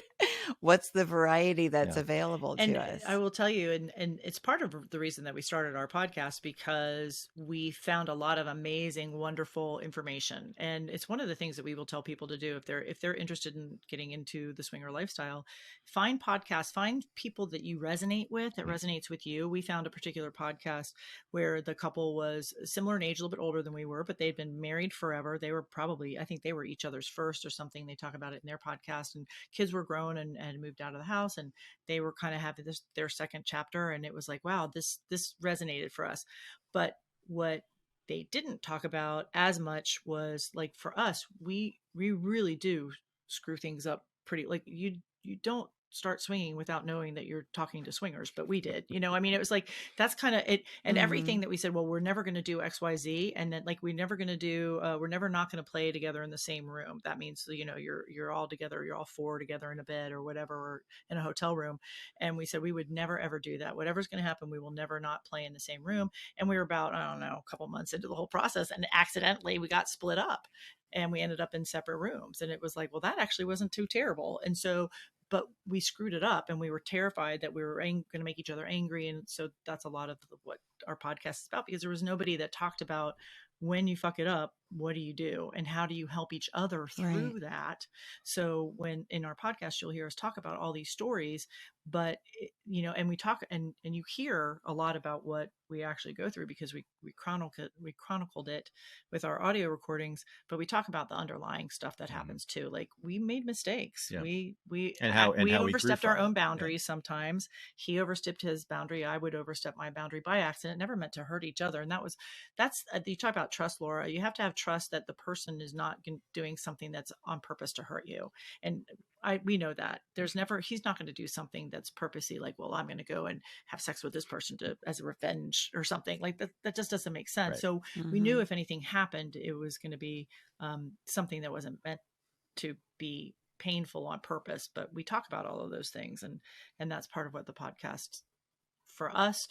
What's the variety that's Yeah. available And to us? I will tell you, and it's part of the reason that we started our podcast, because we found a lot of amazing, wonderful information. And it's one of the things that we will tell people to do if they're interested in getting into the swinger lifestyle. Find podcasts, find people that you resonate with, that resonates with you. We found a particular podcast where the couple was similar in age, a little bit older than we were, but they'd been married forever. They were probably, I think they were each other's first or something. They talk about it in their podcast, and kids were grown and moved out of the house, and they were kind of having their second chapter. And it was like, wow, this resonated for us. But what they didn't talk about as much was, like, for us, we really do screw things up pretty, like, you don't start swinging without knowing that you're talking to swingers, but we did, I mean, it was like, that's kind of it. And everything that we said, well, we're never going to do XYZ, and then, like, we're never going to do we're never not going to play together in the same room. That means, you're all together, you're all four together in a bed or whatever, or in a hotel room. And we said we would never ever do that. Whatever's going to happen, we will never not play in the same room. And we were about, I don't know, a couple months into the whole process, and accidentally we got split up, and we ended up in separate rooms. And it was like, well, that actually wasn't too terrible. And so, but we screwed it up, and we were terrified that we were going to make each other angry. And so that's a lot of what our podcast is about, because there was nobody that talked about, when you fuck it up, what do you do, and how do you help each other through Right. that? So when in our podcast, you'll hear us talk about all these stories, but and we talk, and you hear a lot about what we actually go through, because we chronicled it with our audio recordings, but we talk about the underlying stuff that happens too. Like, we made mistakes. Yeah. We how we grew overstepped our from own it. boundaries. Sometimes he overstepped his boundary, I would overstep my boundary by accident, never meant to hurt each other. And that's you talk about trust, Laura. You have to have trust that the person is not doing something that's on purpose to hurt you. And we know that he's not going to do something that's purposely, like, well, I'm going to go and have sex with this person as a revenge or something like that. That just doesn't make sense. Right. So we knew if anything happened, it was going to be something that wasn't meant to be painful on purpose. But we talk about all of those things, and that's part of what the podcast, for us,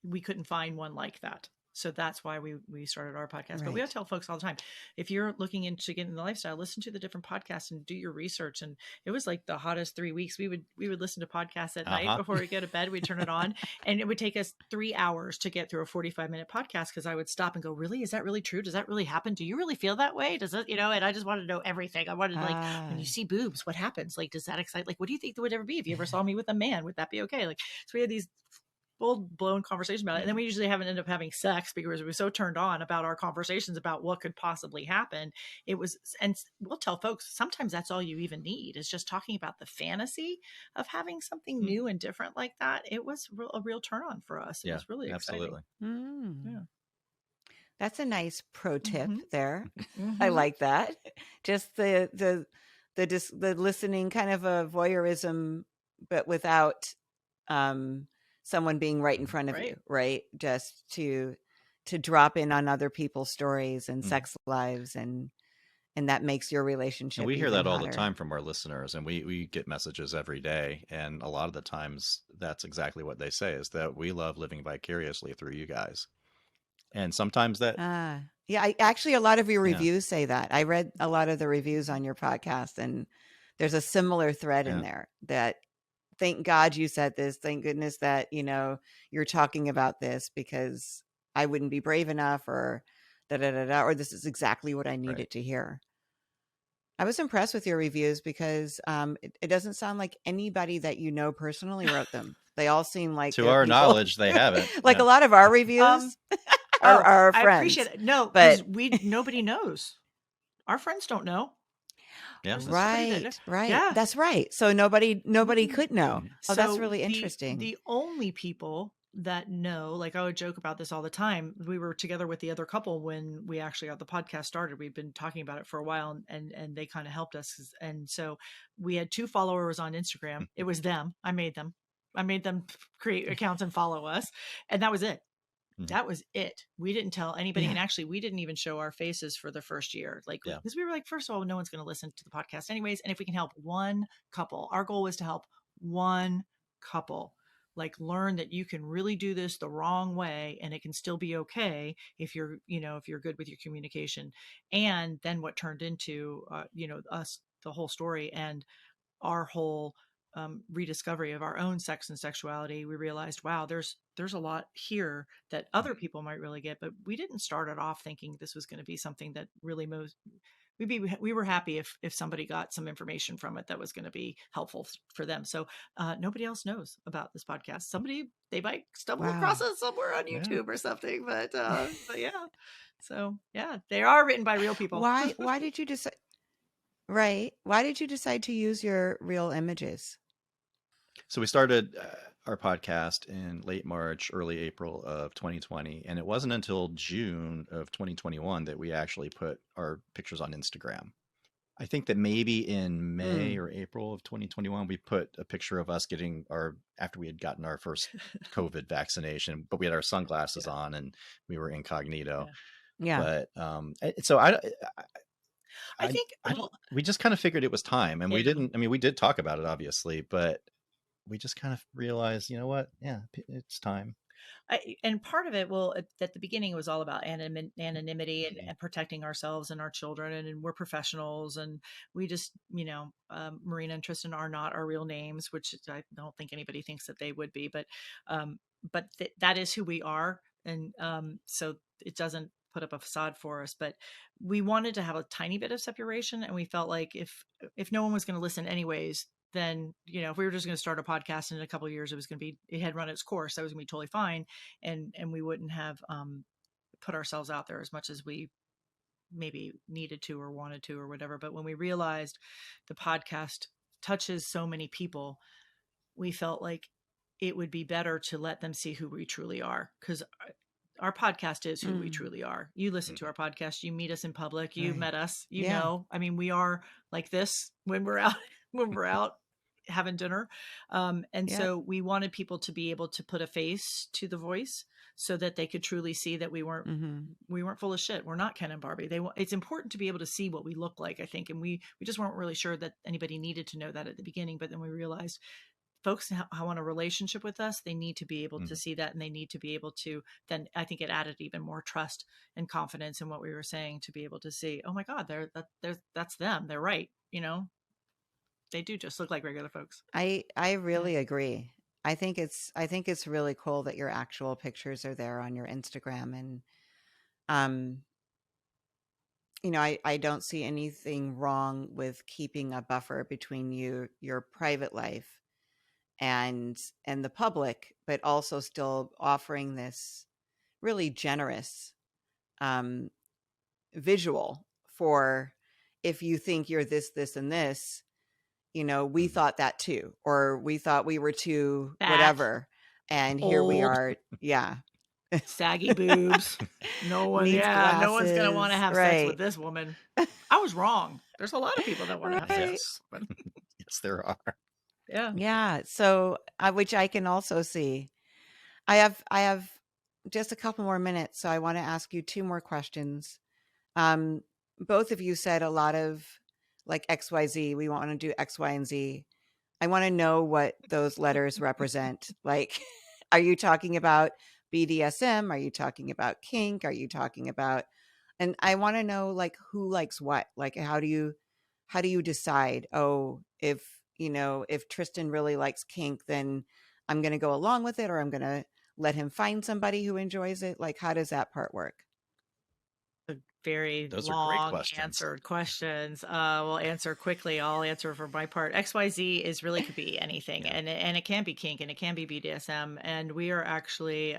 we couldn't find one like that. So that's why we started our podcast. Right. But we have to tell folks all the time, if you're looking into getting the lifestyle, listen to the different podcasts and do your research. And it was like the hottest 3 weeks. We would listen to podcasts at night before we go to bed. We'd turn it on, and it would take us 3 hours to get through a 45-minute podcast, because I would stop and go, really? Is that really true? Does that really happen? Do you really feel that way? Does it, and I just wanted to know everything. I wanted, like, when you see boobs, what happens? Like, does that excite? Like, what do you think that would ever be if you ever saw me with a man? Would that be okay? Like, so we had these full-blown conversation about it, and then we usually haven't ended up having sex, because we were so turned on about our conversations about what could possibly happen. It was, and we'll tell folks, sometimes that's all you even need, is just talking about the fantasy of having something new and different like that. It was a real turn on for us. It was really exciting. Absolutely. Yeah. That's a nice pro tip there. I like that. Just the listening, kind of a voyeurism, but without someone being right in front of you, right? Just to to drop in on other people's stories and Mm. sex lives, and that makes your relationship And we hear even that all the hotter. time from our listeners, and we get messages every day, and a lot of the times that's exactly what they say, is that we love living vicariously through you guys. And sometimes that Yeah, actually a lot of your Yeah. reviews say that. I read a lot of the reviews on your podcast, and there's a similar thread in Yeah. there that thank God you said this. Thank goodness that, you're talking about this, because I wouldn't be brave enough, or or this is exactly what I needed Right. to hear. I was impressed with your reviews because it doesn't sound like anybody that you know personally wrote them. They all seem like To they're our people, knowledge, they haven't. like Yeah. a lot of our reviews are our I friends. appreciate it. No, but because nobody knows. Our friends don't know. Yeah, There's that's true. nobody that right, knows. right. Yeah. That's right. So nobody could know. Mhm. Oh, that's So really interesting. The only people that know, like I would joke about this all the time. We were together with the other couple when we actually got the podcast started. We've been talking about it for a while, and they kind of helped us. And so we had 2 followers on Instagram. It was them. I made them create accounts and follow us, and that was it. Mhm. That was it. We didn't tell anybody. Yeah. And actually, we didn't even show our faces for the first year. Like, Yeah. because we were like, first of all, no one's going to listen to the podcast anyways. And if we can help one couple, our goal was to help one couple, like learn that you can really do this the wrong way and it can still be okay if you're, if you're good with your communication. And then what turned into, us, the whole story and our whole rediscovery of our own sex and sexuality, we realized, wow, there's a lot here that other people might really get, but we didn't start it off thinking this was going to be something that really we were happy if somebody got some information from it that was going to be helpful for them. So nobody else knows about this podcast. They might stumble across it somewhere on YouTube or something, but yeah. So yeah, they are written by real people. Why did you decide? Right. Why did you decide to use your real images? So we started our podcast in late March, early April of 2020. And it wasn't until June of 2021 that we actually put our pictures on Instagram. I think that maybe in May or April of 2021, we put a picture of us after we had gotten our first COVID vaccination, but we had our sunglasses on and we were incognito. Yeah. But so I think we just kind of figured it was time, and we did talk about it obviously, but we just kind of realized, you know what? Yeah, it's time. And part of it, at the beginning, it was all about anonymity and protecting ourselves and our children. And we're professionals, and we just, Myrina and Tristan are not our real names, which I don't think anybody thinks that they would be, but that is who we are. And so it doesn't put up a facade for us, but we wanted to have a tiny bit of separation. And we felt like if no one was going to listen anyways, then, if we were just going to start a podcast in a couple of years, it had run its course. That was going to be totally fine. And we wouldn't have put ourselves out there as much as we maybe needed to or wanted to or whatever. But when we realized the podcast touches so many people, we felt like it would be better to let them see who we truly are. Because our podcast is who we truly are. You listen to our podcast, you meet us in public, you met us, know, I mean, we are like this when we're out having dinner. So we wanted people to be able to put a face to the voice so that they could truly see that we weren't full of shit. We're not Ken and Barbie. It's important to be able to see what we look like, I think. And we just weren't really sure that anybody needed to know that at the beginning. But then we realized folks who want a relationship with us, they need to be able to see that, and they need to be able to, then I think it added even more trust and confidence in what we were saying, to be able to see, oh my God, that's them. They're right. They do just look like regular folks. I really agree. I think it's really cool that your actual pictures are there on your Instagram, and I don't see anything wrong with keeping a buffer between your private life and the public, but also still offering this really generous visual for, if you think you're this and this, we thought that too, or we thought we were too whatever, and here we are. Yeah. Saggy boobs. No one, no one's gonna want to have sex with this woman. I was wrong. There's a lot of people that want to have sex. Yes, there are. Yeah. Yeah. So, which I can also see. I have just a couple more minutes, so I want to ask you 2 more questions. Both of you said a lot of like XYZ. We want to do X, Y, and Z. I want to know what those letters represent. Like, are you talking about BDSM? Are you talking about kink? Are you talking about, and I want to know like who likes what? Like, how do you decide, oh, if Tristan really likes kink, then I'm going to go along with it, or I'm going to let him find somebody who enjoys it? Like, how does that part work? Very Those are great long questions. answered questions. We'll answer quickly. I'll answer for my part. XYZ is really could be anything, Yeah. and it can be kink, and it can be BDSM, and we are actually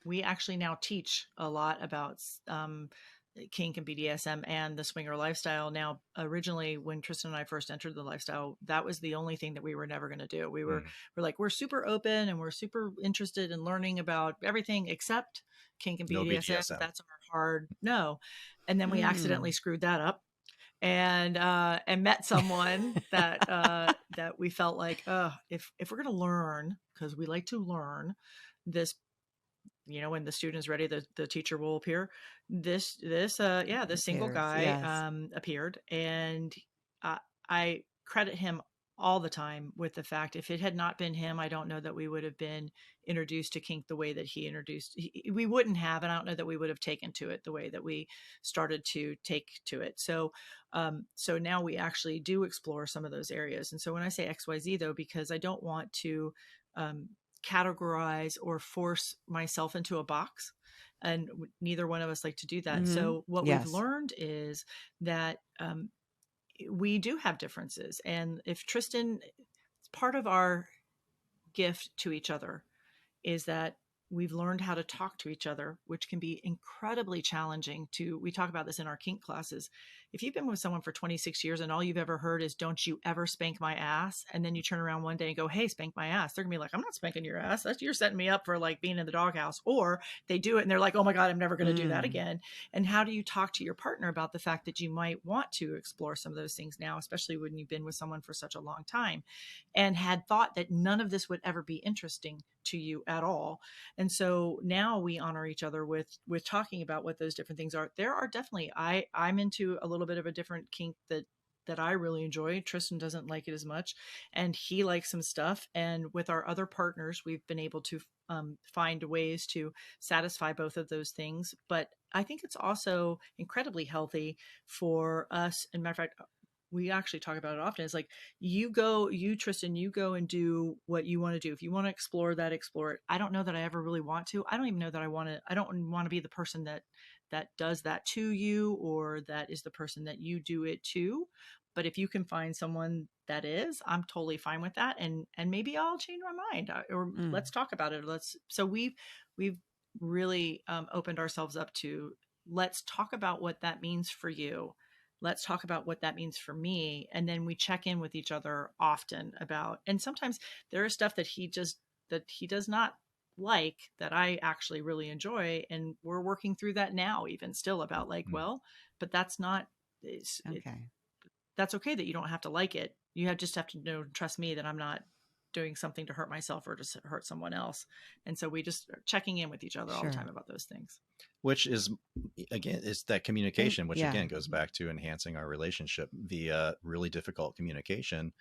we actually now teach a lot about kink and BDSM and the swinger lifestyle. Now, originally, when Tristan and I first entered the lifestyle, that was the only thing that we were never going to do. We're like, we're super open and we're super interested in learning about everything except kink and No BDSM. BDSM. That's our hard no. And then we accidentally Mm. screwed that up and met someone that that we felt like, if we're going to learn, because we like to learn this, when the student is ready, the teacher will appear. This single Appears, guy yes. appeared, and I credit him all the time with the fact, if it had not been him, I don't know that we would have been introduced to kink the way that we wouldn't have, and I don't know that we would have taken to it the way that we started to take to it. So now we actually do explore some of those areas. And so when I say XYZ, though, because I don't want to categorize or force myself into a box, and neither one of us like to do that. Mm-hmm. So what we've Yes. learned is that we do have differences, and if Tristan, part of our gift to each other is that we've learned how to talk to each other, which can be incredibly challenging. We talk about this in our kink classes. If you've been with someone for 26 years and all you've ever heard is, don't you ever spank my ass, and then you turn around one day and go, hey, spank my ass, they're gonna be like, I'm not spanking your ass, you're setting me up for like being in the doghouse. Or they do it and they're like, oh my God, I'm never gonna do that again. And how do you talk to your partner about the fact that you might want to explore some of those things now, especially when you've been with someone for such a long time and had thought that none of this would ever be interesting to you at all? And so now we honor each other with talking about what those different things are. There are definitely, I'm into a little bit of a different kink that I really enjoy. Tristan doesn't like it as much, and he likes some stuff. And with our other partners, we've been able to find ways to satisfy both of those things. But I think it's also incredibly healthy for us. And matter of fact, we actually talk about it often. It's like, Tristan, you go and do what you want to do. If you want to explore that, explore it. I don't know that I ever really want to. I don't even know that I don't want to be the person that does that to you, or that is the person that you do it to. But if you can find someone that is, I'm totally fine with that. And maybe I'll change my mind, or let's talk about it. So we've really opened ourselves up to, let's talk about what that means for you. Let's talk about what that means for me. And then we check in with each other often about, and sometimes there is stuff that he does not like that I actually really enjoy. And we're working through that now, even still, about like, well, but that's not, that's okay that you don't have to like it. You just have to know, trust me, that I'm not doing something to hurt myself or to hurt someone else. And so we just are checking in with each other all the time about those things. Which is, again, it's that communication, which again goes back to enhancing our relationship via really difficult communication.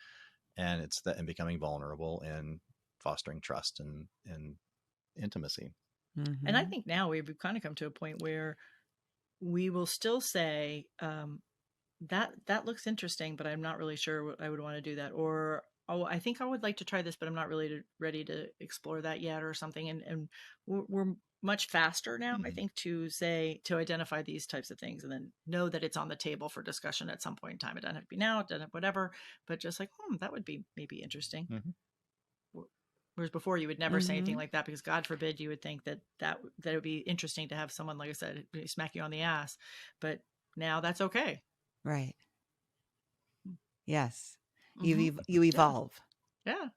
And it's that, and becoming vulnerable and fostering trust and intimacy. Mm-hmm. And I think now we've kind of come to a point where we will still say, that looks interesting, but I'm not really sure I would want to do that. Or, oh, I think I would like to try this, but I'm not really ready to explore that yet, or something. And we're much faster now, I think, to identify these types of things and then know that it's on the table for discussion at some point in time. It doesn't have to be now, it doesn't have whatever, but just like, that would be maybe interesting. Mm-hmm. Whereas before you would never say anything like that, because God forbid you would think that it would be interesting to have someone, like I said, smack you on the ass. But now that's okay. Right. Yes. Mm-hmm. You evolve. Yeah.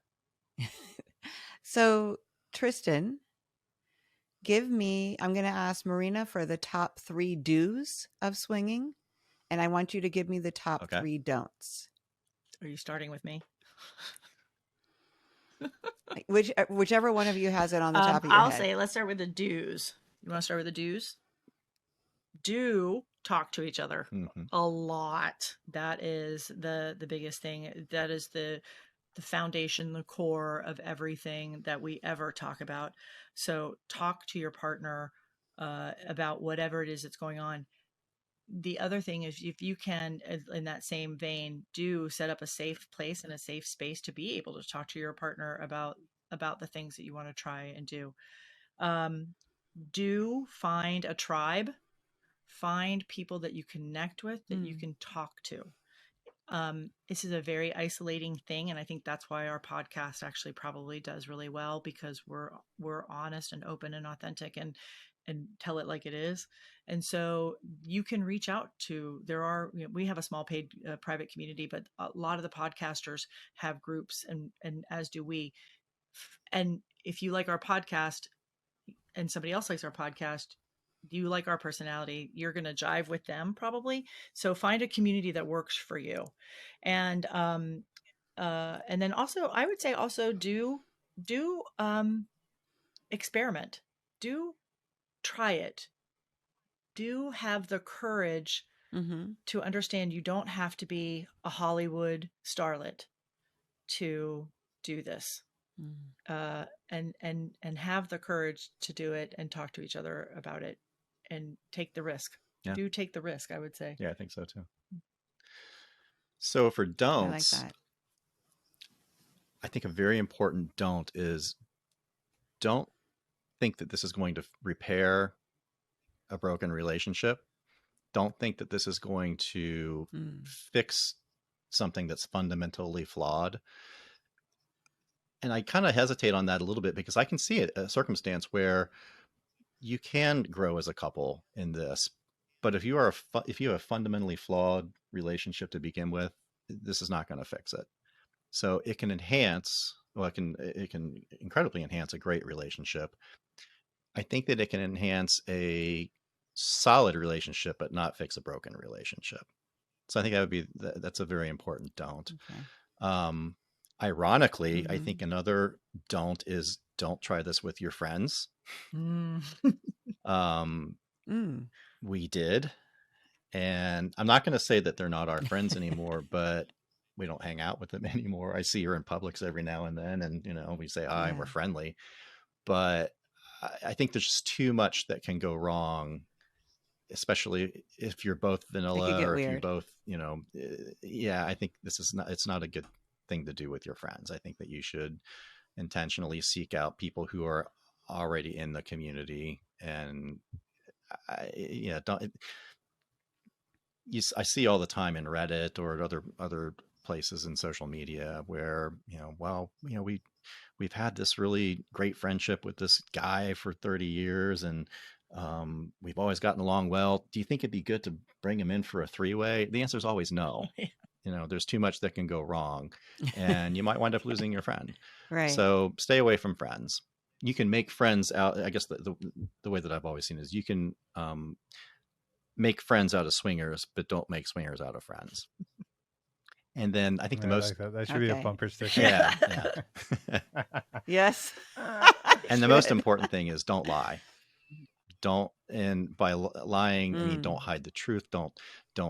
So, Tristan, I'm going to ask Myrina for the top 3 do's of swinging, and I want you to give me the top 3 don'ts. Are you starting with me? Whichever one of you has it on the top of your I'll head. say, let's start with the do's. You want to start with the do's? Do talk to each other a lot. That is the biggest thing. That is the foundation, the core of everything that we ever talk about. So talk to your partner about whatever it is that's going on. The other thing is, if you can, in that same vein, do set up a safe place and a safe space to be able to talk to your partner about the things that you want to try and do. Do find a tribe, find people that you connect with, that you can talk to. This is a very isolating thing, and I think that's why our podcast actually probably does really well, because we're honest and open and authentic and tell it like it is. And so you can reach out to, we have a small paid private community, but a lot of the podcasters have groups, and as do we. And if you like our podcast and somebody else likes our podcast, you like our personality, you're going to jive with them probably. So find a community that works for you. And then also, I would say also do experiment, try it, do have the courage to understand you don't have to be a Hollywood starlet to do this. And have the courage to do it and talk to each other about it and take the risk. Yeah. Do take the risk, I would say. Yeah, I think so too. So for don'ts, I like that. I think a very important don't is, don't think that this is going to repair a broken relationship. Don't think that this is going to fix something that's fundamentally flawed. And I kind of hesitate on that a little bit, because I can see a circumstance where you can grow as a couple in this. But if you have a fundamentally flawed relationship to begin with, this is not going to fix it. So it can enhance, it can incredibly enhance a great relationship. I think that it can enhance a solid relationship, but not fix a broken relationship. So I think that's a very important don't. Okay. Ironically, I think another don't is, don't try this with your friends. We did. And I'm not going to say that they're not our friends anymore, but we don't hang out with them anymore. I see her in Publix every now and then, and, we say hi and we're friendly. But I think there's just too much that can go wrong, especially if you're both vanilla, or if you both, I think it's not a good thing to do with your friends. I think that you should intentionally seek out people who are already in the community. And I see all the time in Reddit or other places in social media where, we've had this really great friendship with this guy for 30 years and we've always gotten along well. Do you think it'd be good to bring him in for a three-way? The answer is always no. There's too much that can go wrong, and you might wind up losing your friend. Right. So stay away from friends. You can make friends out. I guess the way that I've always seen is, you can make friends out of swingers, but don't make swingers out of friends. And then I think the most, like that should be a bumper sticker. Yeah. Yes. And the most important thing is, don't lie. And by lying, I mean, don't hide the truth. Don't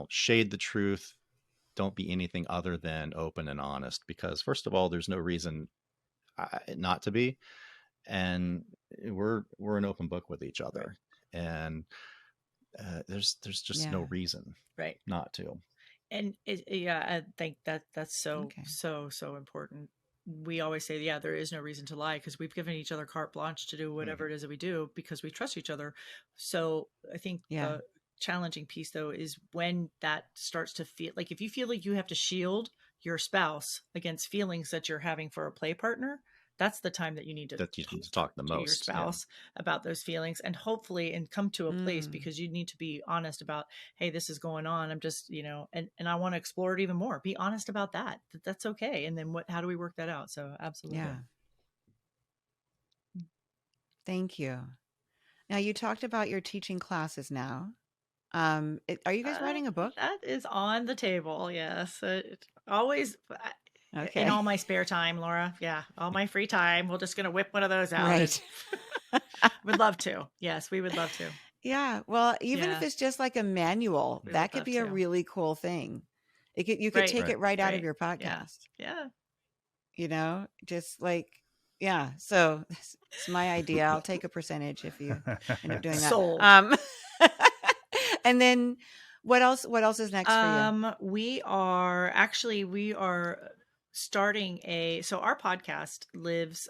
shade the truth. Don't be anything other than open and honest, because first of all, there's no reason not to be. And we're an open book with each other. Right. And there's just no reason not to. And I think that's so important. We always say, there is no reason to lie, because we've given each other carte blanche to do whatever it is that we do, because we trust each other. So I think the challenging piece, though, is when that starts to feel like, if you feel like you have to shield your spouse against feelings that you're having for a play partner, that's the time that you need to talk the most to your spouse about those feelings, and hopefully come to a place, because you need to be honest about, hey, this is going on. I'm just, and I want to explore it even more. Be honest about that. That's okay. And then how do we work that out? So absolutely. Yeah. Thank you. Now, you talked about your teaching classes now. Are you guys writing a book? That is on the table. Yes. Always. Okay. In all my spare time, Laura. Yeah, all my free time. We're just going to whip one of those out. Right. Would love to. Yes, we would love to. Yeah. Well, even if Yeah. it's just like a manual, We that would could love be a to. really cool thing. You could Right. take it right out of Right. your Yeah. podcast, Yeah. just like, yeah. So it's my idea. I'll take a percentage if you end up doing that. Sold. And then what else is next for you? We are starting so our podcast lives,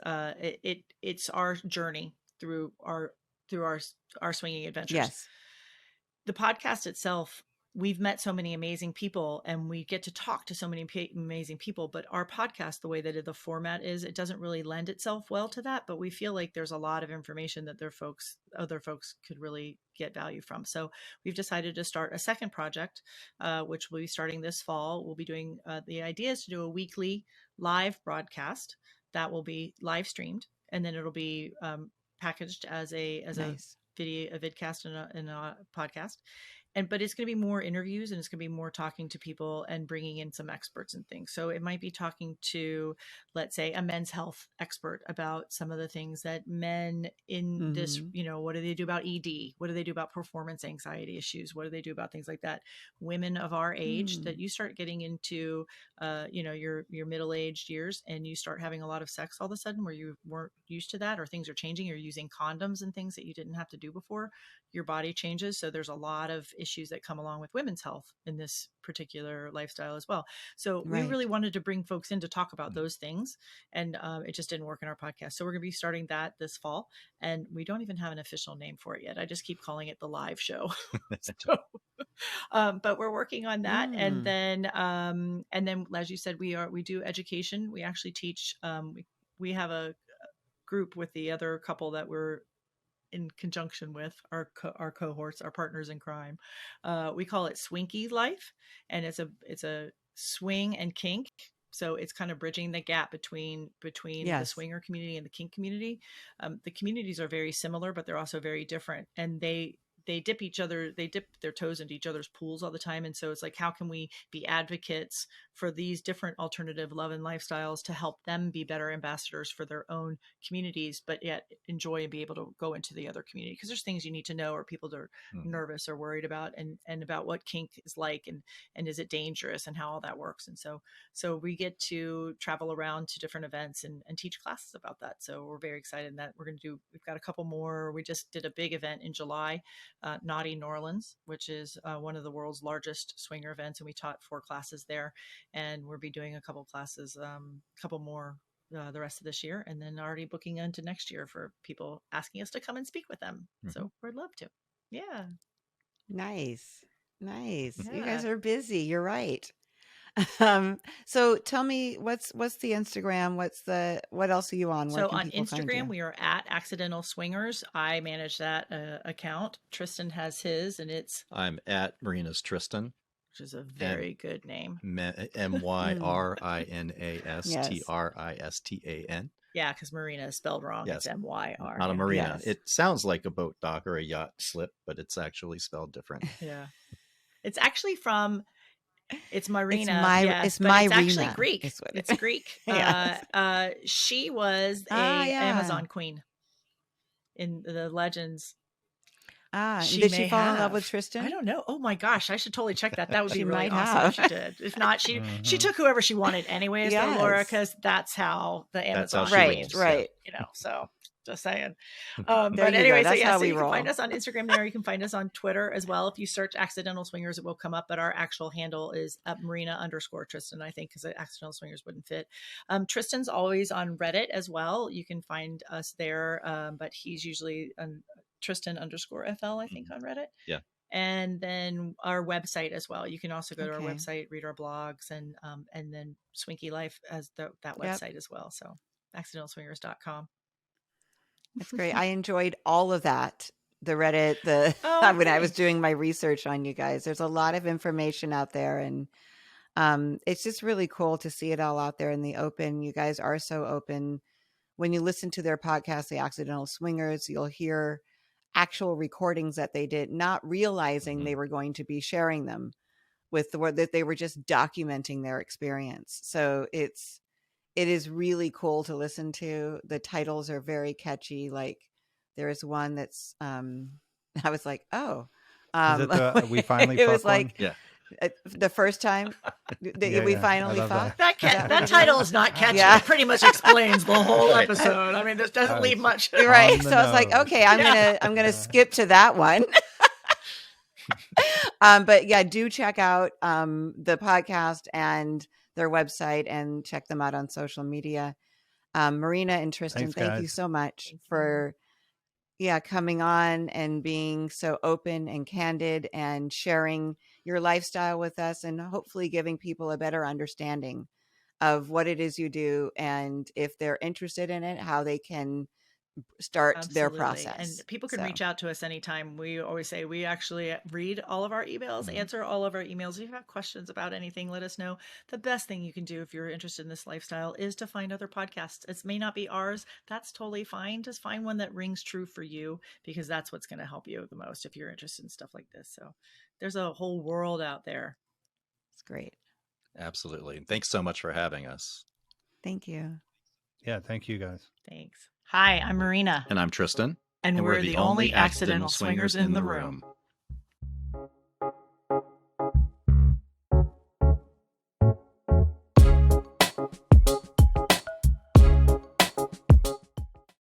it's our journey through our swinging adventures. Yes. The podcast itself, we've met so many amazing people and we get to talk to so many amazing people, but our podcast, the way that the format is, it doesn't really lend itself well to that, but we feel like there's a lot of information that other folks could really get value from. So we've decided to start a second project, which we'll be starting this fall. We'll be doing, the idea is to do a weekly live broadcast that will be live streamed, and then it'll be packaged as Nice. a vidcast and a podcast. But it's going to be more interviews and it's going to be more talking to people and bringing in some experts and things. So it might be talking to, let's say, a men's health expert about some of the things that men in this, what do they do about ED? What do they do about performance anxiety issues? What do they do about things like that? Women of our age, that you start getting into, your middle-aged years and you start having a lot of sex all of a sudden where you weren't used to that, or things are changing, you're using condoms and things that you didn't have to do before. Your body changes. So there's a lot of issues that come along with women's health in this particular lifestyle as well. So we really wanted to bring folks in to talk about those things. And it just didn't work in our podcast. So we're going to be starting that this fall. And we don't even have an official name for it yet. I just keep calling it the live show. But we're working on that. And then, as you said, we do education. We actually teach, we have a group with the other couple that we're in conjunction with, our cohorts, our partners in crime. We call it Swinky Life, and it's a swing and kink. So it's kind of bridging the gap between the swinger community and the kink community. The communities are very similar, but they're also very different, and they dip their toes into each other's pools all the time. And so it's like, how can we be advocates for these different alternative love and lifestyles to help them be better ambassadors for their own communities, but yet enjoy and be able to go into the other community? Because there's things you need to know, or people that are nervous or worried about, and about what kink is like, and is it dangerous, and how all that works. And so we get to travel around to different events and teach classes about that. So we're very excited that we've got a couple more. We just did a big event in July, Naughty New Orleans, which is one of the world's largest swinger events, and we taught 4 classes there, and we'll be doing a couple classes, couple more the rest of this year, and then already booking into next year for people asking us to come and speak with them. So we'd love to. Yeah. Nice. Yeah. You guys are busy. You're right. So tell me, what's the Instagram? What else are you on? Where So can on people find Instagram, you? we are at Accidental Swingers. I manage that account. Tristan has his, and I'm at Myrina's Tristan, which is a very good name. Myrina. Yeah, because Myrina is spelled wrong. Yes. It's MYR. Not a marina. Yes. It sounds like a boat dock or a yacht slip, but it's actually spelled different. Yeah. It's actually from... It's Myrina. It's actually Greek. It's Greek. Yes. She was Amazon queen in the legends. Did she fall in love with Tristan? I don't know. Oh my gosh, I should totally check that. That would be really might awesome have. if she did. If not, she took whoever she wanted anyways, though, Laura, because that's how the Amazon wins. Right. So just saying. There But you anyway, go. That's how we you can roll. find us on Instagram there. You can find us on Twitter as well. If you search Accidental Swingers, it will come up, but our actual handle is Myrina_Tristan, I think, because Accidental Swingers wouldn't fit. Tristan's always on Reddit as well. You can find us there, but he's usually on Tristan_FL, I think, on Reddit. Yeah. And then our website as well. You can also go to our Okay. website, read our blogs, and then Swinky Life as that website as well. So accidentalswingers.com. That's great. I enjoyed all of that. The Reddit, when I was doing my research on you guys, there's a lot of information out there, and it's just really cool to see it all out there in the open. You guys are so open. When you listen to their podcast, The Accidental Swingers, you'll hear actual recordings that they did, not realizing they were going to be sharing them. with the word that they were just documenting their experience. So it is really cool to listen to. The titles are very catchy. Like there is one that's I was like, oh, Is it the We Finally it was Fuck one? like Yeah. the first time Yeah, we yeah. I finally love fucked. that. That title is not catchy. Yeah. It pretty much explains the whole Right. episode. I mean, this doesn't Nice. leave much. You're right. On the So I was like, nose. okay, I'm gonna skip to that one. But yeah, do check out the podcast and their website and check them out on social media. Myrina and Tristan, Thanks, thank you guys. so much Thank you. for coming on and being so open and candid and sharing your lifestyle with us, and hopefully giving people a better understanding of what it is you do, and if they're interested in it, how they can start their Absolutely. process. And people can So, reach out to us anytime. We always say we actually read all of our emails, answer all of our emails. If you have questions about anything, let us know. The best thing you can do if you're interested in this lifestyle is to find other podcasts. It may not be ours. That's totally fine. Just find one that rings true for you, because that's what's going to help you the most if you're interested in stuff like this. So there's a whole world out there. it's great. Absolutely. Thanks so much for having us. Thank you. Yeah, thank you guys. Thanks. Hi, I'm Myrina. And I'm Tristan. And we're the only accidental swingers in the room.